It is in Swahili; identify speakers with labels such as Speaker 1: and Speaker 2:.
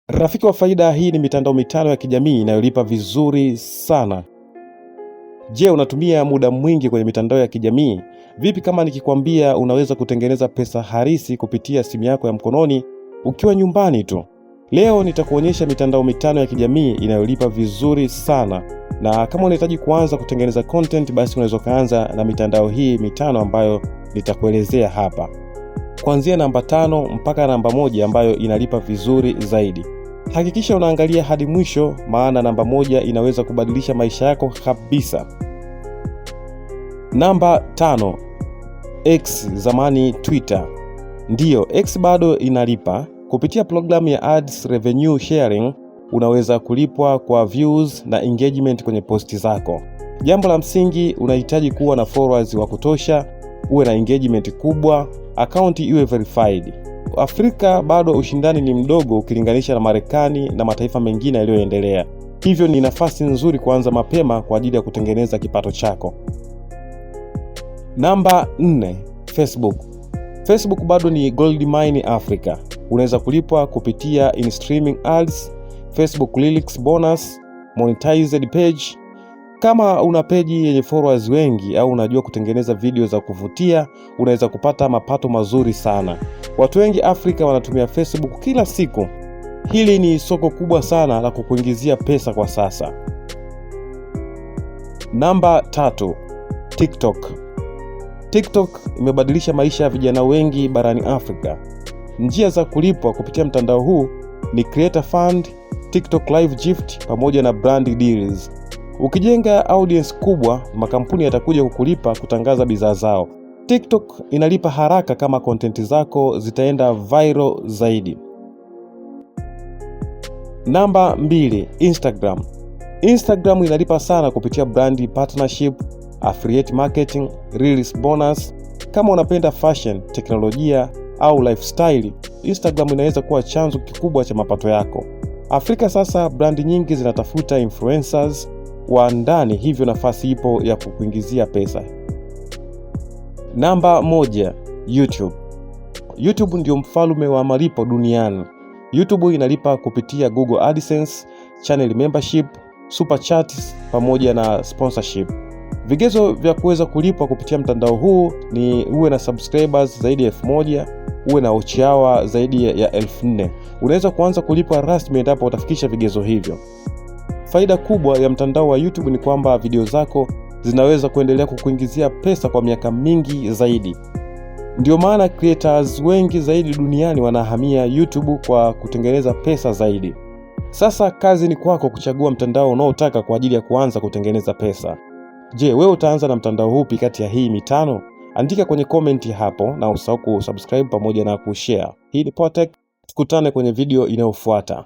Speaker 1: Rafiki wa faida, hii ni mitandao mitano ya kijamii inayolipa vizuri sana. Je, unatumia muda mwingi kwenye mitandao ya kijamii? Vipi kama nikikwambia unaweza kutengeneza pesa halisi kupitia simu yako ya mkononi ukiwa nyumbani tu? Leo nitakuonyesha mitandao mitano ya kijamii inayolipa vizuri sana. Na kama unahitaji kuanza kutengeneza content, basi unaweza kuanza na mitandao hii mitano ambayo nitakuelezea hapa. Kuanzia namba 5 mpaka namba 1 ambayo inalipa vizuri zaidi. Hakikisha unaangalia hadi mwisho, maana namba 1 inaweza kubadilisha maisha yako kabisa. Namba 5, X, zamani Twitter. Ndiyo, X bado inalipa. Kupitia programu ya Ads Revenue Sharing, unaweza kulipwa kwa views na engagement kwenye posti zako. Jambo la msingi, unahitaji kuwa na followers wa kutosha, uwe na engagement kubwa, account iwe verified. Afrika bado ushindani ni mdogo ukilinganisha na Marekani na mataifa mengine yaliyoendelea. Hivyo ni nafasi nzuri kuanza mapema kwa ajili ya kutengeneza kipato chako. Namba 4, Facebook. Facebook bado ni gold mine Afrika. Unaweza kulipwa kupitia in streaming ads, Facebook Lyrics bonus, monetized page. Kama una peji yenye followers wengi au unajua kutengeneza video za kuvutia, unaweza kupata mapato mazuri sana. Watu wengi Afrika wanatumia Facebook kila siku. Hili ni soko kubwa sana la kukuingizia pesa kwa sasa. Namba 3, TikTok. TikTok imebadilisha maisha ya vijana wengi barani Afrika. Njia za kulipwa kupitia mtandao huu ni Creator Fund, TikTok Live Gift pamoja na brand deals. Ukijenga audience kubwa, makampuni yatakuja kukulipa kutangaza bidhaa zao. TikTok inalipa haraka kama content zako zitaenda viral zaidi. Namba 2, Instagram. Instagram inalipa sana kupitia brand partnership, affiliate marketing, Reels bonus. Kama unapenda fashion, teknolojia au lifestyle, Instagram inaweza kuwa chanzo kikubwa cha mapato yako. Afrika sasa brand nyingi zinatafuta influencers wa ndani, hivyo nafasi ipo ya kukuingizia pesa. Namba 1, YouTube. YouTube ndio mfalme wa malipo duniani. YouTube inalipa kupitia Google AdSense, channel membership, super chats pamoja na sponsorship. Vigezo vya kuweza kulipwa kupitia mtandao huu ni uwe na subscribers zaidi ya 1000, uwe na watch hour zaidi ya 4000. Unaweza kuanza kulipwa rasmi endapo utafikisha vigezo hivyo. Faida kubwa ya mtandao wa YouTube ni kwamba video zako zinaweza kuendelea kukuingizia pesa kwa miaka mingi zaidi. Ndio maana creators wengi zaidi duniani wanahamia YouTube kwa kutengeneza pesa zaidi. Sasa kazi ni kwako kuchagua mtandao unaotaka kwa ajili ya kuanza kutengeneza pesa. Je, wewe utaanza na mtandao upi kati ya hii mitano? Andika kwenye comment hapo na usahau kusubscribe pamoja na kushare. Hii ni Poa Tech. Tukutane kwenye video inayofuata.